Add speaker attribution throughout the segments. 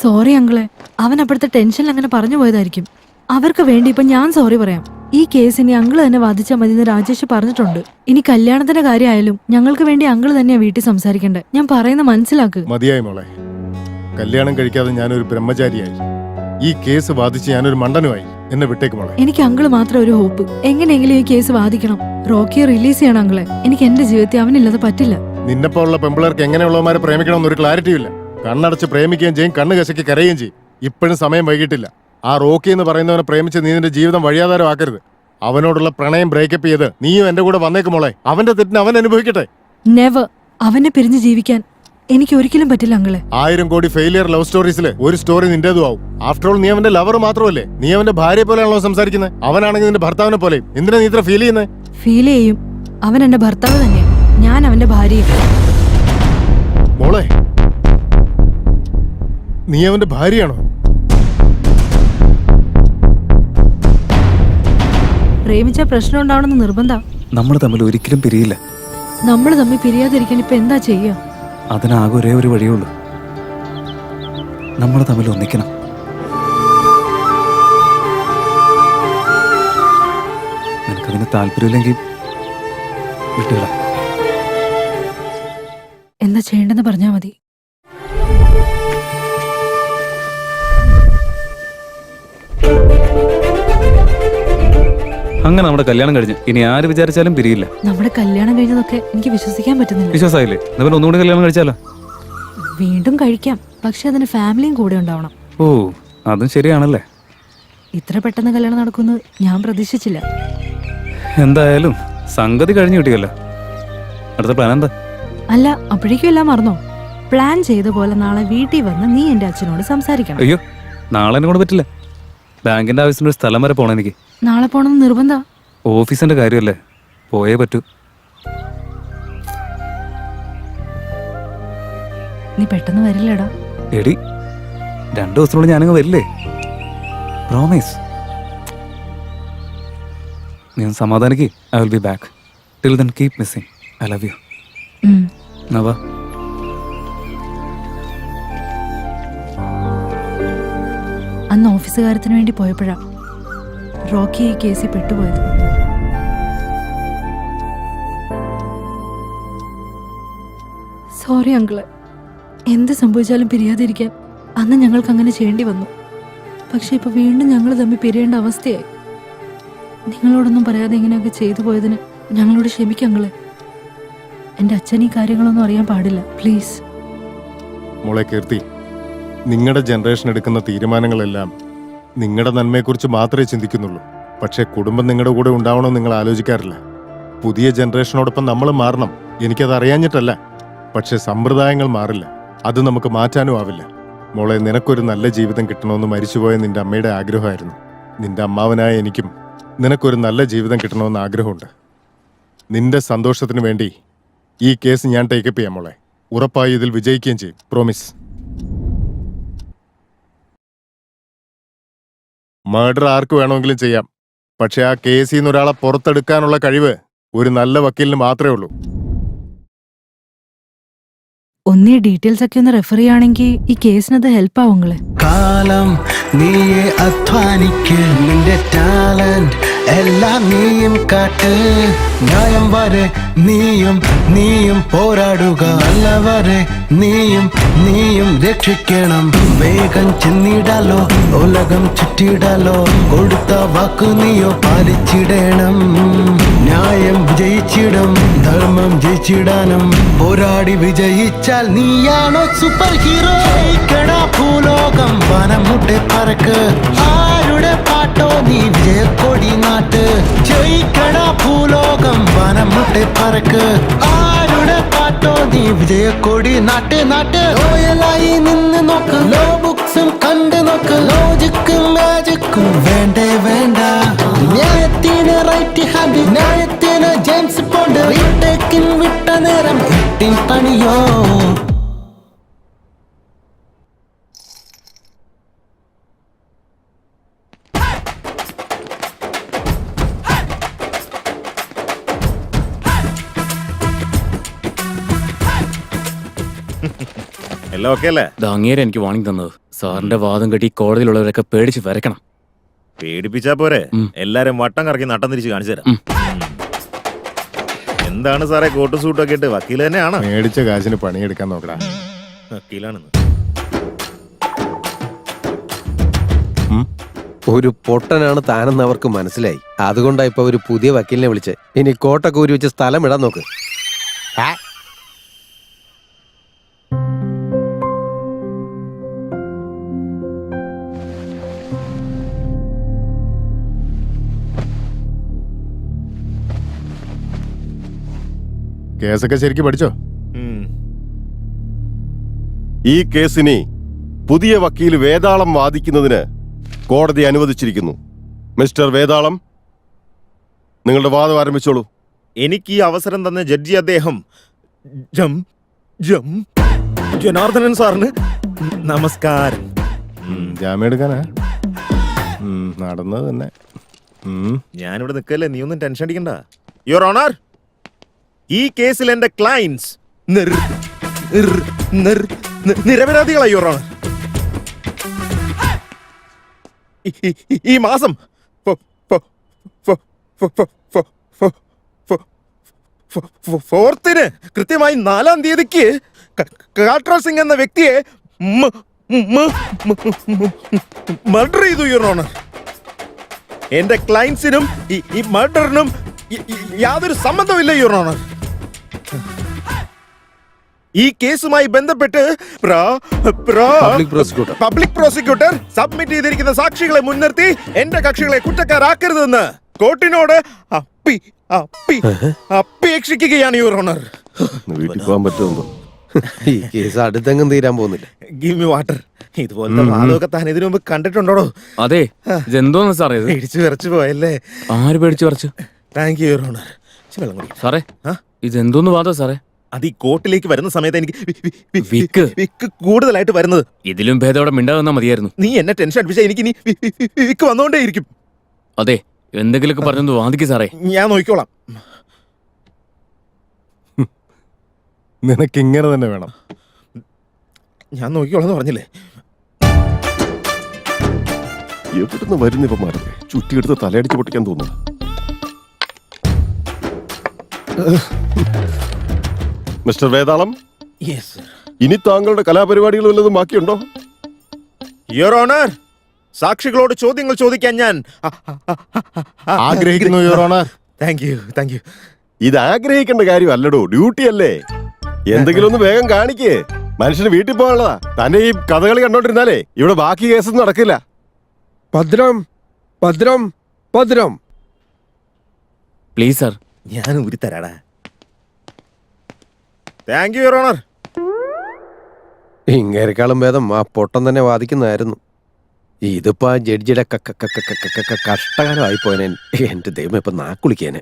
Speaker 1: Sorry അങ്കിളെ, അവൻ അപ്പോഴത്തെ ടെൻഷനിൽ അങ്ങനെ പറഞ്ഞു പോയതായിരിക്കും. അവർക്ക് വേണ്ടി ഇപ്പൊ ഞാൻ സോറി പറയാം. ഈ കേസ് ഇനി അങ്കിള് തന്നെ വാദിച്ചാൽ മതി എന്ന് രാജേഷ് പറഞ്ഞിട്ടുണ്ട്. ഇനി കല്യാണത്തിന്റെ കാര്യമായാലും ഞങ്ങൾക്ക് വേണ്ടി അങ്കിള് തന്നെയാ വീട്ടിൽ സംസാരിക്കണ്ടേ. ഞാൻ പറയുന്ന മനസ്സിലാക്ക്.
Speaker 2: മതിയായി മോളെ, കല്യാണം കഴിക്കാതെ ഞാനൊരു ബ്രഹ്മചാരിയായി, ഈ കേസ് വാദിച്ച് ഞാനൊരു മണ്ടനുമായി. എന്നെ വിട്ടേക്ക് മോളെ.
Speaker 1: എനിക്ക് അങ്കിള് മാത്രം ഒരു ഹോപ്പ്. എങ്ങനെയെങ്കിലും ഈ കേസ് വാദിക്കണം. റോക്കിയെ റിലീസ് ചെയ്യണം അങ്കിളെ. എനിക്ക് എന്റെ ജീവിതത്തിൽ അവനില്ലാതെ പറ്റില്ല.
Speaker 2: നിന്നെപ്പോലുള്ള പെമ്പിളർക്ക് എങ്ങനെയുള്ളവന്മാരെ പ്രേമിക്കണമെന്നൊരു ക്ലാരിറ്റിയും ഇല്ല. കണ്ണടച്ച് പ്രേമിക്കുകയും ചെയ്യും, കണ്ണ് കശക്കി കരയുകയും ചെയ്യും. ഇപ്പോഴും സമയം വൈകിട്ടില്ല. ആ റോക്കി എന്ന് പറയുന്നവനെ പ്രേമിച്ച് നീ നിന്റെ ജീവിതം വഴിയാധാരമാക്കരുത്. അവനോടുള്ള പ്രണയം ബ്രേക്കപ്പ് ചെയ്ത് നീയും എന്റെ കൂടെ വന്നേക്ക് മോളെ. അവന്റെ തെറ്റിന് അവൻ അനുഭവിക്കട്ടെ.
Speaker 1: നെവർ. അവനെ പിരിഞ്ഞ് ജീവിക്കാൻ എനിക്ക് ഒരിക്കലും പറ്റില്ല അങ്കിളെ.
Speaker 2: 1000 കോടി ഫെയിലിയർ ലവ് സ്റ്റോറീസിലെ ഒരു സ്റ്റോറി നിന്റേതും ആവും. ആഫ്റ്റർ ഓൾ നീ അവന്റെ ലവർ മാത്രമല്ലേ, നീ അവന്റെ ഭാര്യയെ പോലെയാണല്ലോ സംസാരിക്കുന്നത്. അവനാണെങ്കിൽ നിന്റെ ഭർത്താവിനെ പോലെ. എന്തിനാ നീ ഇത്ര ഫീൽ ചെയ്യുന്നത്?
Speaker 1: ഫീൽ ചെയ്യും. അവൻ എന്റെ ഭർത്താവ് തന്നെയാ, ഞാൻ അവന്റെ ഭാര്യ.
Speaker 2: മോളെ, നീ അവന്റെ ഭാര്യയാണോ?
Speaker 1: പ്രേമിച്ച പ്രശ്നം ഉണ്ടാവണമെന്ന് നിർബന്ധം.
Speaker 3: നമ്മൾ തമ്മിൽ ഒരിക്കലും പിരിയില്ല.
Speaker 1: നമ്മൾ തമ്മിൽ പിരിയാതിരിക്കാൻ ഇപ്പൊ എന്താ ചെയ്യാ?
Speaker 3: അതിനാകെ ഒരേ ഒരു വഴിയുള്ളൂ, നമ്മൾ തമ്മിൽ ഒന്നിക്കണം. നിനക്കതിന് താല്പര്യമില്ലെങ്കിൽ വിട്ടുകള.
Speaker 1: എന്താ ചെയ്യേണ്ടെന്ന് പറഞ്ഞാ മതി.
Speaker 3: അങ്ങനെ നമ്മുടെ കല്യാണം കഴിഞ്ഞ് ഇനി ആര് വിചാരിച്ചാലും പിരിയില്ല.
Speaker 1: നമ്മുടെ കല്യാണം കഴിഞ്ഞതൊക്കെ എനിക്ക് വിശ്വസിക്കാൻ പറ്റുന്നില്ല.
Speaker 3: വിശ്വാസമായില്ലേ? നമ്മൾ ഒന്നുകൂടി കല്യാണം കഴിച്ചാലോ?
Speaker 1: വീണ്ടും കഴിക്കാം, പക്ഷെ അതിന് ഫാമിലിയും കൂടെ ഉണ്ടാവണം.
Speaker 3: ഓ, അതും ശരിയാണല്ലേ.
Speaker 1: ഇത്ര പെട്ടെന്ന് കല്യാണം നടക്കുമെന്ന് ഞാൻ പ്രതീക്ഷിച്ചില്ല.
Speaker 3: എന്തായാലും സംഗതി കഴിഞ്ഞു കിട്ടിയല്ലോ. അടുത്ത പ്ലാൻ എന്താ?
Speaker 1: അല്ല, അപ്പോഴേക്കും എല്ലാം മറന്നോ? പ്ലാൻ ചെയ്ത പോലെ നാളെ വീട്ടിൽ വന്ന് നീ എന്റെ അച്ഛനോട് സംസാരിക്കണം.
Speaker 3: അയ്യോ, നാളെ എന്നെ കൊണ്ട് പറ്റില്ല. ബാങ്കിന്റെ ആവശ്യത്തിന് ഒരു സ്ഥലം വരെ പോണം എനിക്ക്.
Speaker 1: നാളെ പോണെന്ന് നിർബന്ധം.
Speaker 3: ഓഫീസിന്റെ കാര്യമല്ലേ, പോയേ പറ്റൂ.
Speaker 1: നീ പെട്ടെന്ന് വരില്ലടാ.
Speaker 3: എടി, 2 ദിവസത്തിനുള്ളിൽ ഞാനങ്ങ് വരില്ലേ? പ്രോമിസ്. നീ സമാധാനിക്ക്. I will be back. Till then keep missing. I love you. നവാ.
Speaker 1: അന്ന് ഓഫീസുകാരത്തിന് വേണ്ടി പോയപ്പോഴാ റോക്കി ഈ കേസിൽ പെട്ടുപോയത്. Sorry uncle. എന്ത് സംഭവിച്ചാലും പിരിയാതിരിക്കാൻ അന്ന് ഞങ്ങൾക്ക് അങ്ങനെ ചെയ്യേണ്ടി വന്നു. പക്ഷെ ഇപ്പൊ വീണ്ടും ഞങ്ങൾ തമ്മിൽ പിരിയേണ്ട അവസ്ഥയായി. നിങ്ങളോടൊന്നും പറയാതെ ഇങ്ങനെയൊക്കെ ചെയ്തു പോയതിന് ഞങ്ങളോട് ക്ഷമിക്കും അങ്കിള്. എന്റെ അച്ഛൻ ഈ കാര്യങ്ങളൊന്നും അറിയാൻ പാടില്ല, പ്ലീസ്.
Speaker 2: മോളെ കീർത്തി, നിങ്ങളുടെ ജനറേഷൻ എടുക്കുന്ന തീരുമാനങ്ങളെല്ലാം നിങ്ങളുടെ നന്മയെക്കുറിച്ച് മാത്രമേ ചിന്തിക്കുന്നുള്ളൂ. പക്ഷേ കുടുംബം നിങ്ങളുടെ കൂടെ ഉണ്ടാവണമെന്ന് നിങ്ങൾ ആലോചിക്കാറില്ല. പുതിയ ജനറേഷനോടൊപ്പം നമ്മൾ മാറണം. എനിക്കത് അറിയാഞ്ഞിട്ടല്ല, പക്ഷെ സമ്പ്രദായങ്ങൾ മാറില്ല. അത് നമുക്ക് മാറ്റാനും ആവില്ല. മോളെ, നിനക്കൊരു നല്ല ജീവിതം കിട്ടണമെന്ന് മരിച്ചുപോയ നിന്റെ അമ്മയുടെ ആഗ്രഹമായിരുന്നു. നിന്റെ അമ്മാവനായ എനിക്കും നിനക്കൊരു നല്ല ജീവിതം കിട്ടണമെന്ന് ആഗ്രഹമുണ്ട്. നിന്റെ സന്തോഷത്തിന് വേണ്ടി ഈ കേസ് ഞാൻ ടേക്കപ്പ് ചെയ്യാം മോളെ. ഉറപ്പായി ഇതിൽ വിജയിക്കുകയും ചെയ്യും. പ്രോമിസ്. മർഡർ ആർക്ക് വേണമെങ്കിലും ചെയ്യാം, പക്ഷെ ആ കേസിൽ നിന്ന് ഒരാളെ പുറത്തെടുക്കാനുള്ള കഴിവ് ഒരു നല്ല വക്കീലിന് മാത്രമേ ഉള്ളൂ.
Speaker 1: ഒന്നീ ഡീറ്റെയിൽസ് ഒക്കെ ഒന്ന് റെഫർ ചെയ്യുകയാണെങ്കിൽ ഈ കേസിനത് ഹെൽപ്പ് ആവുങ്ങളെ.
Speaker 4: കാലം നീയെ അധ്വാനിക്ക്, നിന്റെ ടാലന്റ് എല്ലാം നീയും കാട്ട്. ന്യായം വരെ നീയും പോരാടുക, നല്ലവരെ നീയും രക്ഷിക്കണം. വേഗം ചെന്നിടാലോ, ഉലകം ചുറ്റിടാലോ, കൊടുത്ത വാക്കു നീയോ പാലിച്ചിടണം. ന്യായം വിജയിച്ചിടും, ധർമ്മം ജയിച്ചിടാനും പോരാടി വിജയിച്ചാൽ നീയാണോ സൂപ്പർ ഹീറോ. ഭൂലോകം വനം മുട്ടെ പറക്ക്, ആരുടെ പാട്ടോ നീ വിജയക്കൊടി നാട്ട്. ജയിക്കട ഭൂലോകം വനം മുട്ടെ പറക്ക്, ആരുടെ പാട്ടോ നീ വിജയക്കൊടി നാട്ട് നാട്ട്. ലോയലായി നിന്ന് നോക്ക്, ലോ ബുക്സും കണ്ടു നോക്ക്, ലോജിക്കും മാജിക്കും വേണ്ടേ വേണ്ട. ന്യായത്തിന് റൈറ്റ് ഹാൻഡ്, ന്യായത്തിന് ജെയിംസ് ബോണ്ട്. റീടേക്കിൻ വിട്ട നേരം എട്ടിൻ പണിയോ.
Speaker 5: എല്ലാം ഓക്കെ അല്ലേ?
Speaker 3: അങ്ങേരെ എനിക്ക് വാണിംഗ് തന്നത്.
Speaker 5: സാറിന്റെ വാദം കെട്ടി കോടതിയിലുള്ളവരൊക്കെ പേടിച്ച് വരക്കണം.
Speaker 6: പേടിപ്പിച്ചാ പോരെ?
Speaker 5: ഉം.
Speaker 6: എല്ലാരും വട്ടം കറക്കി നട്ടം തിരിച്ച് കാണിച്ചു തരാം.
Speaker 5: ഉം.
Speaker 6: എന്താണ് സാറേ കോട്ടും സൂട്ടും ഒക്കെ ഇട്ട്? വക്കീൽ തന്നെയാണോ?
Speaker 2: മേടിച്ച കാശിന് പണിയെടുക്കാൻ നോക്കടാ.
Speaker 6: വക്കീലാണെന്ന്.
Speaker 7: ഒരു പൊട്ടനാണ് താനെന്ന് അവർക്ക് മനസ്സിലായി. അതുകൊണ്ടാ ഇപ്പൊ ഒരു പുതിയ വക്കീലിനെ വിളിച്ച് ഇനി കോട്ടൊക്കെ ഊരി വെച്ച് സ്ഥലം ഇടാൻ നോക്ക്.
Speaker 2: കേസൊക്കെ ശരിക്കും പഠിച്ചോ?
Speaker 6: ഉം.
Speaker 8: ഈ കേസിനെ പുതിയ വക്കീൽ വേതാളം വാദിക്കുന്നതിന് കോടതി അനുവദിച്ചിരിക്കുന്നു. മിസ്റ്റർ വേതാളം, നിങ്ങളുടെ വാദം ആരംഭിച്ചോളൂ.
Speaker 6: എനിക്ക് ഈ അവസരം തന്ന ജഡ്ജി അദ്ദേഹം ജനാർദ്ദനൻ സാറിന് നമസ്കാരം.
Speaker 2: ജാമ്യം എടുക്കാനാ? നടന്നത് തന്നെ.
Speaker 6: ഞാനിവിടെ നിൽക്കല്ലേ, നീ ഒന്നും ടെൻഷൻ അടിക്കണ്ട. യുവർ ഓണർ, ഈ കേസിൽ എന്റെ ക്ലയൻസ് നിരപരാധികളായി യുവർ ഓണർ. ഈ മാസം ഫോർത്തിന് കൃത്യമായി 4-ാം തീയതിക്ക് കാട്ര സിംഗ് എന്ന വ്യക്തിയെ മർഡർ ചെയ്തു യുവർ ഓണർ. എന്റെ ക്ലയൻസിനും ഈ മർഡറിനും യാതൊരു സംബന്ധമില്ല യുവർ ഓണർ. ഈ കേസുമായി ബന്ധപ്പെട്ട് പബ്ലിക് പ്രോസിക്യൂട്ടർ സബ്മിറ്റ് ചെയ്തിരിക്കുന്ന സാക്ഷികളെ മുൻനിർത്തി എന്റെ കക്ഷികളെ കുറ്റക്കാരാക്കരുതെന്ന് കോർട്ടിനോട് അപേക്ഷിക്കുകയാണ് യുവർ ഓണർ.
Speaker 8: വീട്ടിൽ പോകാൻ പറ്റുമോ?
Speaker 7: ഈ കേസ് അടുത്തെങ്ങും തീരാൻ പോകുന്നില്ല.
Speaker 6: Give me water. ഇതുപോലത്തെ വാദമൊക്കെ താൻ ഇതിനു മുമ്പ് കണ്ടിട്ടുണ്ടോ?
Speaker 5: അതെ, ഇതെന്തോന്ന് സാറേ ഇത്?
Speaker 6: പേടിച്ചു വിറച്ചു പോയല്ലേ?
Speaker 5: ആര് പേടിച്ചു പറിച്ചു?
Speaker 6: Thank you your owner. വെള്ളം കുടിക്കാം
Speaker 5: സാറേ, ഇതെന്തോന്ന് വാദം സാറേ?
Speaker 6: അത് ഈ കോർട്ടിലേക്ക് വരുന്ന സമയത്ത് എനിക്ക്
Speaker 5: വിക്ക്
Speaker 6: വിക്ക് കൂടുതലായിട്ട് വരുന്നത്.
Speaker 5: ഇതിലും ഭേദം മിണ്ടാകുന്ന മതിയായിരുന്നു.
Speaker 6: നീ എന്നെ ടെൻഷൻ അടുപ്പിച്ചാ എനിക്ക് ഇനി വിക്ക് വന്നോണ്ടേയിരിക്കും.
Speaker 5: അതെ, എന്തെങ്കിലുമൊക്കെ പറഞ്ഞൊന്ന് വാദിക്ക് സാറേ.
Speaker 6: ഞാൻ നോക്കിക്കോളാം.
Speaker 2: നിനക്ക് ഇങ്ങനെ തന്നെ വേണം.
Speaker 6: ഞാൻ നോക്കിക്കോളാം എന്ന് പറഞ്ഞില്ലേ?
Speaker 8: എവിടുന്ന് വരുന്ന ഇവന്മാരൊക്കെ ചുറ്റിയെടുത്ത് തലയടിച്ച് പൊട്ടിക്കാൻ തോന്നുന്നു. Mister Vetalam,
Speaker 6: yes sir.
Speaker 8: ഇനി താങ്കളുടെ കലാപരിപാടികൾ വല്ലതും ബാക്കിയുണ്ടോ?
Speaker 6: യുവർ ഓണർ, സാക്ഷികളോട് ചോദ്യങ്ങൾ ചോദിക്കാൻ ഞാൻ
Speaker 2: ആഗ്രഹിക്കുന്നു യുവർ ഓണർ.
Speaker 6: Thank you.
Speaker 8: ഇത് ആഗ്രഹിക്കേണ്ട കാര്യമല്ലടോ, ഡ്യൂട്ടി അല്ലേ. എന്തെങ്കിലും ഒന്ന് വേഗം കാണിക്കേ. മനുഷ്യന് വീട്ടിൽ പോകാനുള്ളതാ. തന്നെ ഈ കഥകളി കണ്ടോണ്ടിരുന്നാലേ ഇവിടെ ബാക്കി കേസൊന്നും നടക്കില്ല.
Speaker 7: ഭദ്രം ഭദ്രം ഭദ്രം.
Speaker 5: Please sir.
Speaker 6: ഞാൻ ഊരി തരാടാ. Thank you your honour.
Speaker 7: ഇങ്ങേരെക്കാളും ഭേദം ആ പൊട്ടം തന്നെ വാദിക്കുന്നതായിരുന്നു. ഇതിപ്പോ ആ ജഡ്ജിയുടെ കഷ്ടകാലമായി പോയനെ. എന്റെ ദൈവം ഇപ്പൊ നാക്കുളിക്കാന്.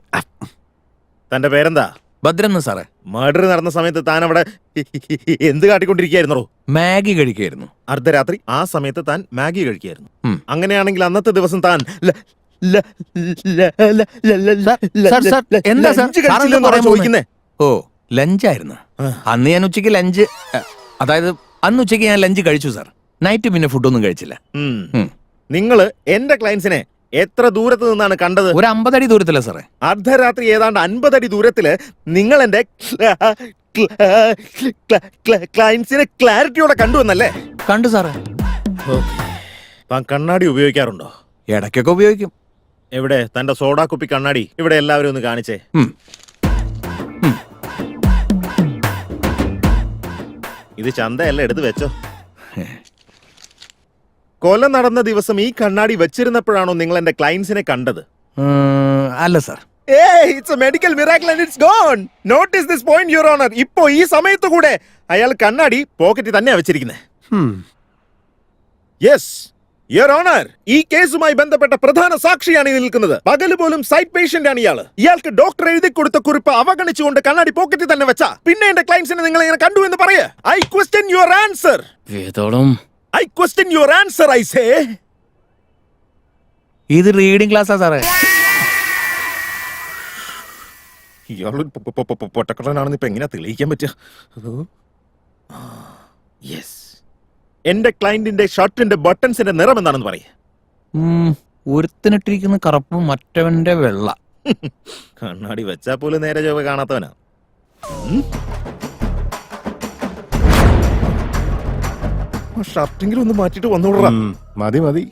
Speaker 6: തന്റെ പേരെന്താ?
Speaker 9: ഭദ്രം സാറേ.
Speaker 6: മർഡർ നടന്ന സമയത്ത് താൻ അവിടെ എന്ത് കാട്ടിക്കൊണ്ടിരിക്കുകയായിരുന്നോ?
Speaker 9: മാഗി കഴിക്കായിരുന്നു.
Speaker 6: അർദ്ധരാത്രി ആ സമയത്ത് താൻ മാഗി കഴിക്കായിരുന്നു.
Speaker 9: ഉം.
Speaker 6: അങ്ങനെയാണെങ്കിൽ അന്നത്തെ ദിവസം താൻ
Speaker 9: എന്താ സാർ?
Speaker 6: ചോദിക്കുന്നേ?
Speaker 9: ഓ, ലഞ്ചായിരുന്നു. അന്ന് ഞാൻ ഉച്ചയ്ക്ക് ലഞ്ച്, അതായത് അന്ന് ഉച്ചയ്ക്ക് ഞാൻ ലഞ്ച് കഴിച്ചു സാർ. നൈറ്റ് പിന്നെ ഫുഡൊന്നും കഴിച്ചില്ല.
Speaker 6: നിങ്ങള് എന്റെ ക്ലയൻസിനെ എത്ര ദൂരത്ത് നിന്നാണ് കണ്ടത്?
Speaker 9: ഒരു 50 അടി ദൂരത്തില്ല സാറേ.
Speaker 6: അർദ്ധരാത്രി ഏതാണ്ട് 50 അടി ദൂരത്തില് നിങ്ങൾ എന്റെ ക്ലയൻസിനെ ക്ലാരിറ്റിയോടെ കണ്ടുവന്നല്ലേ?
Speaker 9: കണ്ടു സാറേ.
Speaker 6: താൻ കണ്ണാടി ഉപയോഗിക്കാറുണ്ടോ?
Speaker 9: ഇടയ്ക്കൊക്കെ ഉപയോഗിക്കും.
Speaker 6: എവിടെ തന്റെ സോഡാ കുപ്പി കണ്ണാടി? ഇവിടെ എല്ലാവരും ഒന്ന് കാണിച്ചേ. ഇത് ചന്തയല്ല, എടുത്ത് വെച്ചോ. കൊല നടന്ന ദിവസം ഈ കണ്ണാടി വെച്ചിരുന്നപ്പോഴാണോ നിങ്ങൾ എന്റെ ക്ലയൻസിനെ കണ്ടത്?
Speaker 9: അല്ല sir.
Speaker 6: It's a medical miracle and it's gone. Notice this point your honour. ഇപ്പോ ഈ സമയത്ത് കൂടെ അയാൾ കണ്ണാടി പോക്കറ്റിൽ തന്നെയാ വെച്ചിരിക്കുന്നത്. യെസ് യുവർ ഓണർ, ഈ കേസുമായി ബന്ധപ്പെട്ട പ്രധാന സാക്ഷിയാണ് ഈ നിൽക്കുന്നത്. പകല് പോലും സൈറ്റ് പേഷ്യന്റ് ആണ് ഇയാള്. ഇയാൾക്ക് ഡോക്ടർ എഴുതി കൊടുത്ത കുറിപ്പ് അവഗണിച്ചുകൊണ്ട് കണ്ണാടി പോക്കറ്റിൽ തന്നെ വെച്ച പിന്നെ എന്റെ ക്ലയൻസിനെ നിങ്ങൾ എങ്ങനെ കണ്ടു എന്ന് പറയേ? I question your answer.
Speaker 5: വേദോളം.
Speaker 6: I question your answer, I say.
Speaker 9: ഇത് റീഡിംഗ് ക്ലാസ്സാ സാറേ.
Speaker 6: ഇയാളൊരു പൊട്ടക്കടനാണെന്ന് ഇപ്പൊ എങ്ങനെയാ തെളിയിക്കാൻ പറ്റുക? യെസ്, എന്റെ ക്ലയന്റിന്റെ ഷർട്ടിന്റെ ബട്ടൺസിന്റെ നിറം എന്താണെന്ന് പറയും.
Speaker 9: ഒരുത്തിനിട്ടിരിക്കുന്ന കറുപ്പ് മറ്റവന്റെ വെള്ള.
Speaker 6: കണ്ണാടി വെച്ചാ പോലും നേരെ ചൊവ്വ കാണാത്തവനാ. ഷർട്ടിങ്കിലും ഒന്ന് മാറ്റിട്ട് വന്നോളാ.
Speaker 2: മതി മതി,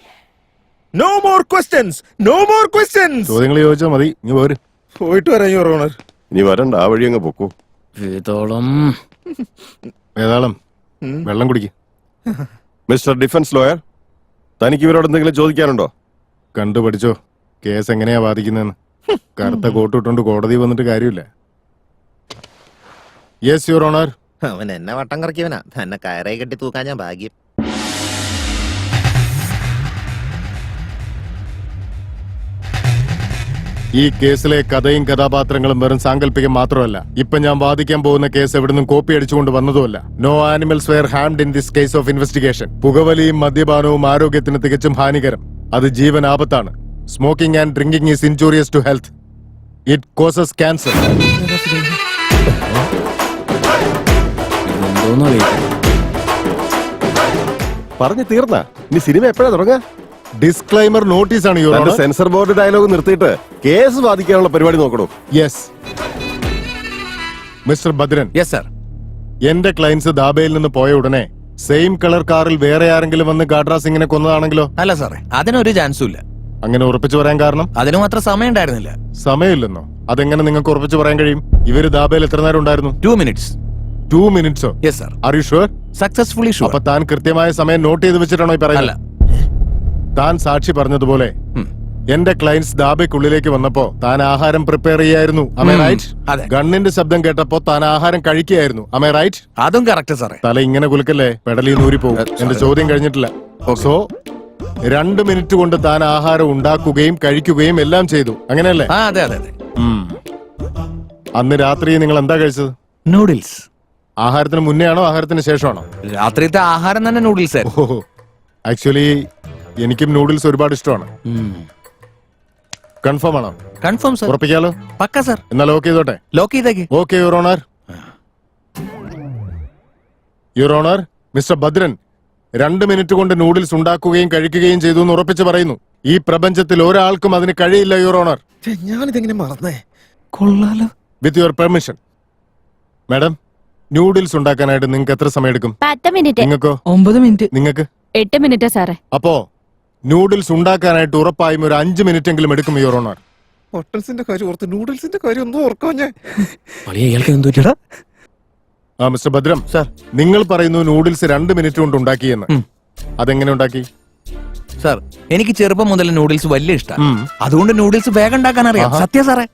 Speaker 6: no more questions, no more questions.
Speaker 2: ചോദ്യങ്ങൾ ചോദിച്ചാൽ മതി. ഇനി പോര്.
Speaker 6: പോയിട്ട് വരാം യുവർ ഓണർ.
Speaker 8: ഇനി വരണ്ട, ആ വഴി അങ്ങ് പൊക്കൂ.
Speaker 5: വേതോളം
Speaker 2: വേതാളം വെള്ളം കുടിക്കും.
Speaker 8: മിസ്റ്റർ ഡിഫൻസ് ലോയർ, തനിക്ക് ഇവരോട് എന്തെങ്കിലും ചോദിക്കാനുണ്ടോ?
Speaker 2: കണ്ടുപഠിച്ചോ കേസ് എങ്ങനെയാ ബാധിക്കുന്നതെന്ന്. കറുത്ത കോട്ട് ഇട്ടുകൊണ്ട് കോടതി വന്നിട്ട് കാര്യമില്ല. Yes your honour.
Speaker 6: അവൻ എന്നെ വട്ടം കറക്കിയവനാ. തന്നെ കയറായി കെട്ടി തൂക്കാൻ ഞാൻ ഭാഗ്യം.
Speaker 2: ഈ കേസിലെ കഥയും കഥാപാത്രങ്ങളും വെറും സാങ്കല്പികം മാത്രമല്ല. ഇപ്പൊ ഞാൻ വാദിക്കാൻ പോകുന്ന കേസ് എവിടുന്നും കോപ്പി അടിച്ചുകൊണ്ട് വന്നതുമല്ല. No animals were harmed in this case of investigation. പുകവലിയും മദ്യപാനവും ആരോഗ്യത്തിന് തികച്ചും ഹാനികരം. അത് ജീവൻ ആപത്താണ്. Smoking and drinking is injurious to health. It causes cancer.
Speaker 5: എന്തോന്നോ
Speaker 8: പറഞ്ഞു തീർന്ന ഇനി സിനിമ എപ്പോഴാ തുടങ്ങാ?
Speaker 2: ഡിസ്ക്ലൈമർ നോട്ടീസ് ആണ് your honour.
Speaker 8: Censor board dialogue നിർത്തിയിട്ട് കേസ് വാദിക്കാനുള്ള പരിപാടി നോക്കണോ?
Speaker 2: Yes mister Bhadran.
Speaker 9: Yes sir.
Speaker 2: എന്റെ ക്ലയൻസ് ദാബയിൽ നിന്ന് പോയ ഉടനെ സെയിം കളർ കാറിൽ വേറെ ആരെങ്കിലും വന്ന് കാട്രാ സിംഗിനെ കൊന്നതാണെങ്കിലോ?
Speaker 9: അല്ല സാറേ, അതിനൊരു ചാൻസും ഇല്ല.
Speaker 2: അങ്ങനെ ഉറപ്പിച്ചു പറയാൻ കാരണം?
Speaker 9: അതിന് മാത്രം സമയം ഉണ്ടായിരുന്നില്ല.
Speaker 2: സമയമില്ലെന്നോ? അതെങ്ങനെ നിങ്ങൾക്ക് ഉറപ്പിച്ചു പറയാൻ കഴിയും? ഇവര് ദാബയിൽ എത്ര നേരം ഉണ്ടായിരുന്നു?
Speaker 9: 2 minutes.
Speaker 2: 2 minutes?
Speaker 9: Yes sir.
Speaker 2: Are you sure?
Speaker 9: Successfully sure.
Speaker 2: അപ്പൊ താൻ കൃത്യമായ സമയം നോട്ട് ചെയ്ത് വെച്ചിട്ടാണോ ഈ
Speaker 9: അല്ല.
Speaker 2: പറയുന്നത്? താൻ സാക്ഷി പറഞ്ഞതുപോലെ എന്റെ ക്ലയൻസ് ദാബയ്ക്കുള്ളിലേക്ക് വന്നപ്പോ താൻ ആഹാരം പ്രിപ്പയർ ചെയ്യായിരുന്നു.
Speaker 9: അതെ.
Speaker 2: ഗണ്ണിന്റെ ശബ്ദം കേട്ടപ്പോ താൻ ആഹാരം കഴിക്കുകയായിരുന്നു. റൈറ്റ്?
Speaker 9: അതും കറക്റ്റ് സാറേ.
Speaker 2: തല ഇങ്ങനെ കുലുക്കല്ലേ, പെടലി നൂരി പോകും. എന്റെ ചോദ്യം കഴിഞ്ഞിട്ടില്ല. സോ 2 മിനിറ്റ് കൊണ്ട് താൻ ആഹാരം ഉണ്ടാക്കുകയും കഴിക്കുകയും എല്ലാം ചെയ്തു, അങ്ങനെയല്ലേ?
Speaker 9: അതെ അതെ അതെ.
Speaker 2: അന്ന് രാത്രി നിങ്ങൾ എന്താ കഴിച്ചത്?
Speaker 9: നൂഡിൽസ്.
Speaker 2: ആഹാരത്തിന് മുന്നേ ആണോ ആഹാരത്തിന് ശേഷമാണോ?
Speaker 9: രാത്രിത്തെ ആഹാരം തന്നെ നൂഡിൽസ് ആയിരുന്നു.
Speaker 2: ഓഹോ, ആക്ച്വലി എനിക്കും നൂഡിൽസ് ഒരുപാട് ഇഷ്ടമാണ്. കൺഫേം ആണോ?
Speaker 9: Confirm sir.
Speaker 2: ഉറപ്പിക്കാലോ?
Speaker 9: പക്ക സർ.
Speaker 2: എന്നാൽ ഓക്കെ ചെയ്തോട്ടെ.
Speaker 9: ലോക്ക് ചെയ്തേക്ക്.
Speaker 2: Okay your honour. Your honour, mister Bhadran 2 minute കൊണ്ട് നൂഡിൽസ് ഉണ്ടാക്കുകയും കഴിക്കുകയും ചെയ്തു എന്ന് ഉറപ്പിച്ച് പറയുന്നു. ഈ പ്രപഞ്ചത്തിൽ ഒരാൾക്കും അതിന് കഴിയില്ല യുവർ ഓണർ.
Speaker 6: ഞാനിതെങ്ങനെ മറന്നേ?
Speaker 3: കൊള്ളാലോ.
Speaker 2: With your permission. Madam, noodles ഉണ്ടാക്കാനായിട്ട് നിങ്ങൾക്ക് എത്ര സമയം എടുക്കും?
Speaker 10: 10 മിനിറ്റ്.
Speaker 2: നിങ്ങൾക്കോ?
Speaker 1: 9 മിനിറ്റ്.
Speaker 2: നിങ്ങൾക്ക്?
Speaker 10: 8 മിനിറ്റ് സാറേ.
Speaker 2: അപ്പോ നൂഡിൽസ് ഉണ്ടാക്കാനായിട്ട് ഉറപ്പായും ഒരു 5 മിനിറ്റ് എങ്കിലും എടുക്കും യുവർ ഓണർ.
Speaker 6: ഹോട്ടൽസിന്റെ കാര്യം ഓർത്ത് നൂഡിൽസിന്റെ കാര്യം ഒന്നും ഓർക്കോ ഞാൻ.
Speaker 5: പളിയ ഇയാൾക്ക് എന്തോ ചേട്ടാ.
Speaker 2: Mister Bhadram
Speaker 9: sir.
Speaker 2: നിങ്ങൾ പറയുന്നു നൂഡിൽസ് 2 മിനിറ്റ് കൊണ്ട് ഉണ്ടാക്കിയെന്ന്. അതെങ്ങനെ ഉണ്ടാക്കി?
Speaker 9: സർ, എനിക്ക് ചെറുപ്പം മുതൽ നൂഡിൽസ് വലിയ ഇഷ്ടമാണ്. അതുകൊണ്ട് നൂഡിൽസ് വേഗം ഉണ്ടാക്കാൻ അറിയാം. സത്യം സാറേ.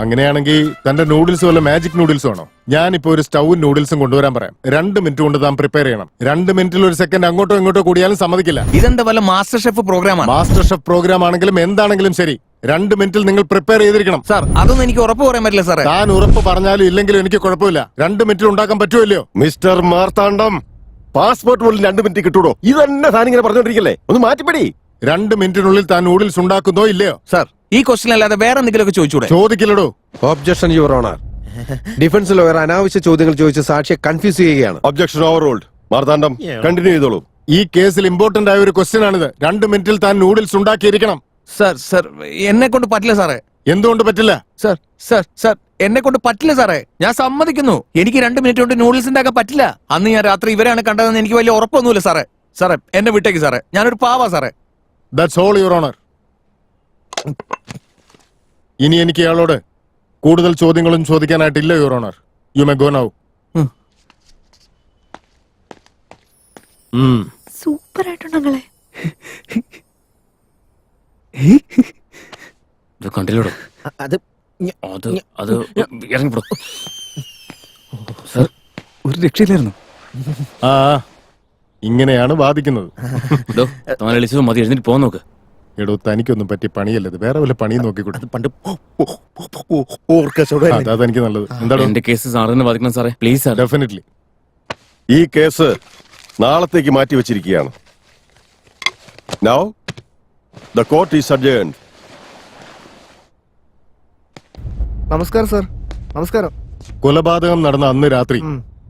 Speaker 2: അങ്ങനെയാണെങ്കിൽ തന്റെ നൂഡിൽസ് വല്ല മാജിക് നൂഡിൽസ് ആണോ? ഞാനിപ്പോ ഒരു സ്റ്റൗവും നൂഡിൽസും കൊണ്ടുവരാൻ പറയാം. 2 മിനിറ്റ് കൊണ്ട് താൻ പ്രിപ്പയർ ചെയ്യണം. 2 മിനിറ്റിൽ ഒരു സെക്കൻഡ് അങ്ങോട്ടോ ഇങ്ങോട്ടോ കൂടിയാലും സമ്മതിക്കില്ല.
Speaker 9: ഇതെന്താ വല്ല മാസ്റ്റർ ഷെഫ് പ്രോഗ്രാമാണ്?
Speaker 2: മാസ്റ്റർ ഷെഫ് പ്രോഗ്രാം ആണെങ്കിലും എന്താണെങ്കിലും ശരി, 2 മിനിറ്റിൽ നിങ്ങൾ പ്രിപ്പയർ ചെയ്തിരിക്കണം.
Speaker 9: സാർ, അതൊന്നും എനിക്ക് ഉറപ്പ് പറയാൻ പറ്റില്ല സാറേ.
Speaker 2: താൻ ഉറപ്പ് പറഞ്ഞാലും ഇല്ലെങ്കിലും എനിക്ക് കുഴപ്പമില്ല. 2 മിനിറ്റിൽ ഉണ്ടാക്കാൻ പറ്റുമല്ലോ?
Speaker 8: മിസ്റ്റർ മാർത്താണ്ഡം, പാസ്പോർട്ട് പോലും 2 മിനിറ്റ് കിട്ടൂടോ? ഇതന്നെ താൻ ഇങ്ങനെ പറഞ്ഞോണ്ടിരിക്കല്ലേ? ഒന്ന് മാറ്റിപ്പടി.
Speaker 2: 2 മിനിറ്റിനുള്ളിൽ താൻ നൂഡിൽസ് ഉണ്ടാക്കുന്നോ ഇല്ലയോ?
Speaker 9: സാർ, ഈ ക്വസ്റ്റ്യൻ അല്ലാതെ വേറെ എന്തെങ്കിലുമൊക്കെ ചോദിച്ചൂടെ?
Speaker 2: ചോദിക്കില്ലടോ.
Speaker 7: Objection your honour. Defence lawyer അനാവശ്യ ചോദ്യങ്ങൾ ചോദിച്ച് സാക്ഷിയെ കൺഫ്യൂസ് ചെയ്യുകയാണ്.
Speaker 8: Objection overruled. Marthandam, continue ചെയ്തോളൂ.
Speaker 2: ഈ കേസിൽ ഇമ്പോർട്ടന്റ് ആയ ഒരു ക്വസ്റ്റ്യൻ ആണിത്. 2 മിനിറ്റിൽ താൻ നൂഡിൽസ് ഉണ്ടാക്കിയിരിക്കണം.
Speaker 9: സാർ സാർ, എന്നെ കൊണ്ട് പറ്റില്ല സാറേ.
Speaker 2: എന്തുകൊണ്ട് പറ്റില്ല?
Speaker 9: സാർ സാർ സാർ, എന്നെ കൊണ്ട് പറ്റില്ല സാറേ. ഞാൻ സമ്മതിക്കുന്നു, എനിക്ക് 2 മിനിറ്റ് കൊണ്ട് നൂഡിൽസ് ഉണ്ടാക്കാൻ പറ്റില്ല. അന്ന് ഞാൻ രാത്രി ഇവരാണ് കണ്ടതെന്ന് എനിക്ക് വലിയ ഉറപ്പൊന്നുമില്ല സാറേ. സാറേ, എന്നെ വിട്ടേക്ക് സാറേ. ഞാനൊരു പാവാ സാറേ.
Speaker 2: That's all your honour. ഇനി എനിക്ക് ഇയാളോട് കൂടുതൽ ചോദ്യങ്ങളും ചോദിക്കാനായിട്ടില്ല your honour. You may go now.
Speaker 1: Super ആയിട്ടുണ്ടങ്ങളെ.
Speaker 5: ഇത് കണ്ടില്ലടോ.
Speaker 6: അത്
Speaker 5: അത് അത് ഇറങ്ങിപ്പോ സർ.
Speaker 3: ഒരു രക്ഷയില്ലായിരുന്നു.
Speaker 2: ആ, ഇങ്ങനെയാണ് വാദിക്കുന്നത്.
Speaker 5: വിളിച്ചത് മതി, എഴുന്നിട്ട് പോകാൻ നോക്ക്.
Speaker 2: എടോ, തനിക്കൊന്നും പറ്റി പണിയല്ലത്. വേറെ വല്ല പണിയും നോക്കിക്കൂടെ?
Speaker 6: പണ്ട്
Speaker 2: അതെനിക്ക് നല്ലത്. എന്താണോ?
Speaker 5: എന്റെ കേസ് സാറിന് വാദിക്കണം സാറേ, പ്ലീസ് സാർ.
Speaker 2: ഡെഫിനറ്റ്ലി.
Speaker 8: ഈ കേസ് നാളത്തേക്ക് മാറ്റി വെച്ചിരിക്കുകയാണ്. Now the court is adjourned.
Speaker 11: നമസ്കാരം സാർ. നമസ്കാരം.
Speaker 2: കൊലപാതകം നടന്ന അന്ന് രാത്രി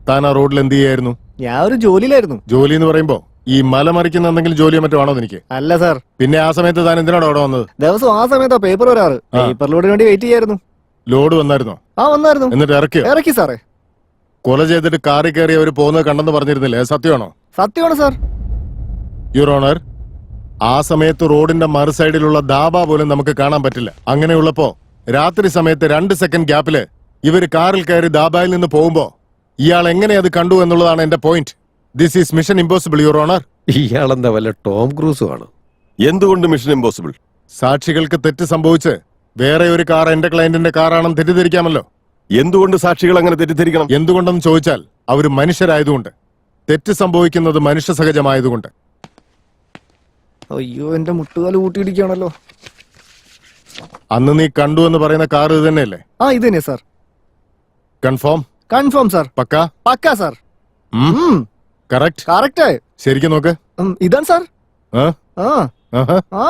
Speaker 2: താൻ ആ റോഡിൽ എന്ത് ചെയ്യായിരുന്നു?
Speaker 11: ഞാൻ ഒരു ജോലിയിലായിരുന്നു.
Speaker 2: ജോലി എന്ന് പറയുമ്പോ ഈ മലമറിക്കുന്ന എന്തെങ്കിലും ജോലിയോ മറ്റോ ആണോ എനിക്ക്?
Speaker 11: അല്ല സാർ,
Speaker 2: പിന്നെ ആ സമയത്ത് താൻ എന്തിനാണ് അവിടെ വന്നത്?
Speaker 11: ദിവസം ആ സമയത്താ പേപ്പർ വരാറ്.
Speaker 2: ആ.
Speaker 11: പേപ്പർ ലോഡിന് വേണ്ടി വെയിറ്റ് ചെയ്യായിരുന്നു.
Speaker 2: ലോഡ് വന്നായിരുന്നോ?
Speaker 11: ആ വന്നായിരുന്നു,
Speaker 2: എന്നിട്ട് ഇറക്കിയോ?
Speaker 11: ഇറക്കി സാറേ.
Speaker 2: കൊല ചെയ്തിട്ട് കാറി കയറി അവർ പോകുന്നത് കണ്ടെന്ന് പറഞ്ഞിരുന്നില്ലേ? അത് സത്യമാണോ?
Speaker 11: സത്യമാണ് സാർ.
Speaker 2: യുവർ ഓണർ, ആ സമയത്ത് റോഡിന്റെ മറു സൈഡിലുള്ള ദാബ പോലും നമുക്ക് കാണാൻ പറ്റില്ല. അങ്ങനെയുള്ളപ്പോ രാത്രി സമയത്ത് 2 സെക്കൻഡ് ഗ്യാപ്പില് ഇവര് കാറിൽ കയറി ദാബായിൽ നിന്ന് പോകുമ്പോ ഇയാൾ എങ്ങനെ അത് കണ്ടു എന്നുള്ളതാണ് എന്റെ point. This is mission impossible, your honour.
Speaker 7: ഇയാളെന്താ വല്ല ടോം ക്രൂസും ആണ്?
Speaker 8: എന്തുകൊണ്ട് മിഷൻ ഇമ്പോസിബിൾ?
Speaker 2: സാക്ഷികൾക്ക് തെറ്റ് സംഭവിച്ച് വേറെ ഒരു കാർ എന്റെ ക്ലയന്റിന്റെ കാറാണെന്ന് തെറ്റിദ്ധരിക്കാമല്ലോ.
Speaker 8: എന്തുകൊണ്ട് സാക്ഷികൾ അങ്ങനെ തെറ്റിദ്ധരിക്കണം?
Speaker 2: എന്തുകൊണ്ടെന്ന് ചോദിച്ചാൽ അവര് മനുഷ്യരായതുകൊണ്ട്. തെറ്റ് സംഭവിക്കുന്നത് മനുഷ്യ സഹജമായതുകൊണ്ട്.
Speaker 11: അയ്യോ, എന്റെ മുട്ടുകാല് കൂട്ടിയിടിക്കുകയാണല്ലോ.
Speaker 2: അന്ന് നീ കണ്ടു എന്ന് പറയുന്ന കാർ ഇത് തന്നെയല്ലേ?
Speaker 11: ആ ഇത് തന്നെ സാർ.
Speaker 2: കൺഫേം?
Speaker 11: Confirm sir.
Speaker 2: പക്കാ?
Speaker 11: പക്കാ സാർ.
Speaker 2: കറക്റ്റ്?
Speaker 11: കറക്റ്റ്.
Speaker 2: ശരിക്കും നോക്ക്.
Speaker 11: ഇതാണ് സാർ.
Speaker 2: ആ?
Speaker 11: ആ
Speaker 2: ആഹാ.
Speaker 11: ആ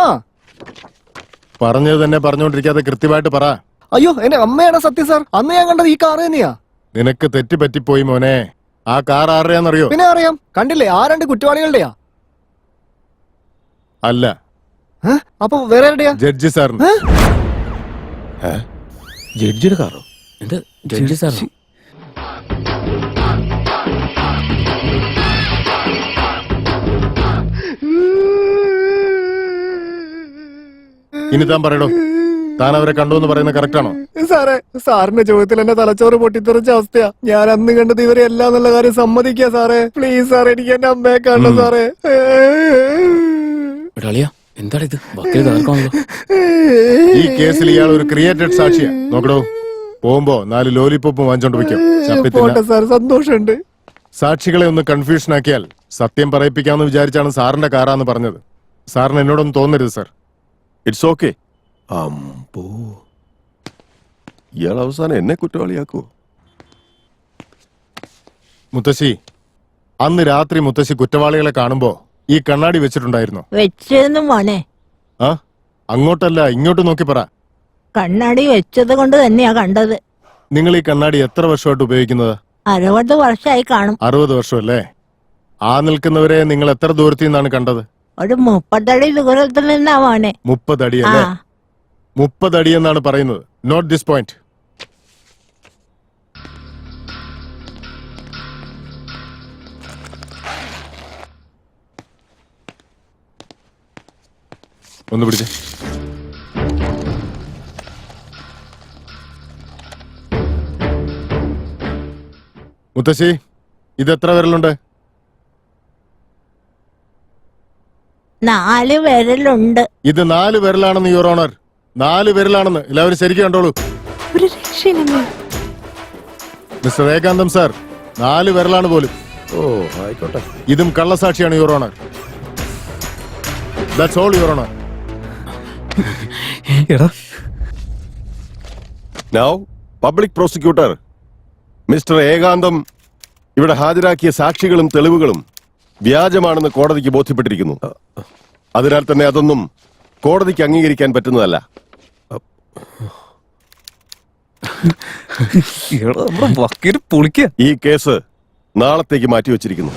Speaker 2: പറഞ്ഞത് തന്നെ പറഞ്ഞുകൊണ്ടിരിക്കാതെ കൃത്യമായിട്ട് പറ.
Speaker 11: അയ്യോ, എന്റെ അമ്മയാണ് സത്യം സാർ. അന്ന് ഞാൻ കണ്ടത് ഈ കാറ് തന്നെയാ.
Speaker 2: നിനക്ക് തെറ്റ് പറ്റിപ്പോയി മോനെ. ആ കാർ ആരുടെയാന്നറിയോ?
Speaker 11: പിന്നെ അറിയാം, കണ്ടില്ലേ, ആ 2 കുറ്റവാളികളുടെയാ.
Speaker 2: അല്ല,
Speaker 11: അപ്പൊ വേറെ ആരുടെയാ?
Speaker 2: ജഡ്ജി സാറിന്.
Speaker 7: ജഡ്ജിയുടെ കാറോ?
Speaker 5: എന്ത് ജഡ്ജി സാർ?
Speaker 2: ഇനി താൻ പറയടോ, താൻ അവരെ കണ്ടു എന്ന് പറയുന്നത് കറക്റ്റ് ആണോ?
Speaker 11: സാറേ, സാറിന്റെ ചോദ്യത്തിൽ എന്നെ തലച്ചോറ് പൊട്ടിത്തെറിച്ച അവസ്ഥയാ. ഞാൻ അന്ന് കണ്ടത് ഇവരെ എല്ലാം എന്നുള്ള കാര്യം സമ്മതിക്കുക സാറേ. പ്ലീസ് സാർ, എനിക്ക് എന്റെ അമ്മയെ കാണണം സാറേ.
Speaker 5: അളിയാ, എന്താണ് ഇത്? വക്കീൽ തകർക്കാണല്ലോ.
Speaker 2: ഈ കേസിൽ ഇയാൾ ഒരു ക്രിയേറ്റഡ് സാക്ഷിയാ. നോക്കടോ, പോകുമ്പോ 4 ലോലിപ്പോപ്പ് വാങ്ങിച്ചോണ്ട് വയ്ക്കും.
Speaker 11: പോട്ടെ സാർ, സന്തോഷമുണ്ട്.
Speaker 2: സാക്ഷികളെ ഒന്ന് കൺഫ്യൂഷൻ ആക്കിയാൽ സത്യം പറയിപ്പിക്കാമെന്ന് വിചാരിച്ചാണ് സാറിന്റെ കാറാന്ന് പറഞ്ഞത്. സാറിന് എന്നോടൊന്നും തോന്നരുത് സാർ.
Speaker 8: It's okay.
Speaker 7: അമ്പോ,
Speaker 8: ഇയാൾ അവസാനം എന്നെ കുറ്റവാളിയാക്കുവോ?
Speaker 2: മുത്തശ്ശി, അന്ന് രാത്രി മുത്തശ്ശി കുറ്റവാളികളെ കാണുമ്പോ ഈ കണ്ണാടി വെച്ചിട്ടുണ്ടായിരുന്നു?
Speaker 10: വെച്ചെന്നു മോനെ,
Speaker 2: ആ, അങ്ങോട്ടല്ല ഇങ്ങോട്ട് നോക്കി പറ.
Speaker 10: കണ്ണാടി വെച്ചത് കൊണ്ട് തന്നെയാ കണ്ടത്.
Speaker 2: നിങ്ങൾ ഈ കണ്ണാടി എത്ര വർഷമായിട്ട് ഉപയോഗിക്കുന്നത്?
Speaker 10: 60 വർഷമായി കാണും.
Speaker 2: 60 വർഷമല്ലേ? ആ നിൽക്കുന്നവരെ നിങ്ങൾ എത്ര ദൂരത്തിൽ നിന്നാണ് കണ്ടത്?
Speaker 10: ഒരു 30 അടി ദൂരത്തിൽ നിന്നാ മോനെ.
Speaker 2: 30 അടി അല്ലേ? 30 അടി എന്നാണ് പറയുന്നത്. Note this point. ഒന്ന് പിടിച്ച്. മുത്തശ്ശി, ഇത് എത്ര വിരലുണ്ട്?
Speaker 10: 4 വിരലുണ്ട്.
Speaker 2: ഇത് 4 വിരലാണെന്ന് യുവർ ഓണർ. 4 വിരലാണെന്ന് എല്ലാവരും ശരിക്കും കണ്ടോളൂ.
Speaker 1: ഒരു രക്ഷയില്ലല്ലേ?
Speaker 2: മിസ്റ്റർ ഏകാന്തം സാർ, 4 വിരലാണ് പോലും.
Speaker 7: ഓ ആയിക്കോട്ടെ.
Speaker 2: ഇതും കള്ളസാക്ഷിയാണ് your honour. That's all your honour.
Speaker 3: എടാ,
Speaker 8: now public prosecutor mister Ekantham ഇവിടെ ഹാജരാക്കിയ സാക്ഷികളും തെളിവുകളും വ്യാജമാണെന്ന് കോടതിക്ക് ബോധ്യപ്പെട്ടിരിക്കുന്നു. അതിനാൽ തന്നെ അതൊന്നും കോടതിക്ക് അംഗീകരിക്കാൻ പറ്റുന്നതല്ല.
Speaker 3: എടാ, നമ്മുടെ വക്കീല് പൊളിക്ക.
Speaker 8: ഈ കേസ് നാളത്തേക്ക് മാറ്റിവെച്ചിരിക്കുന്നു.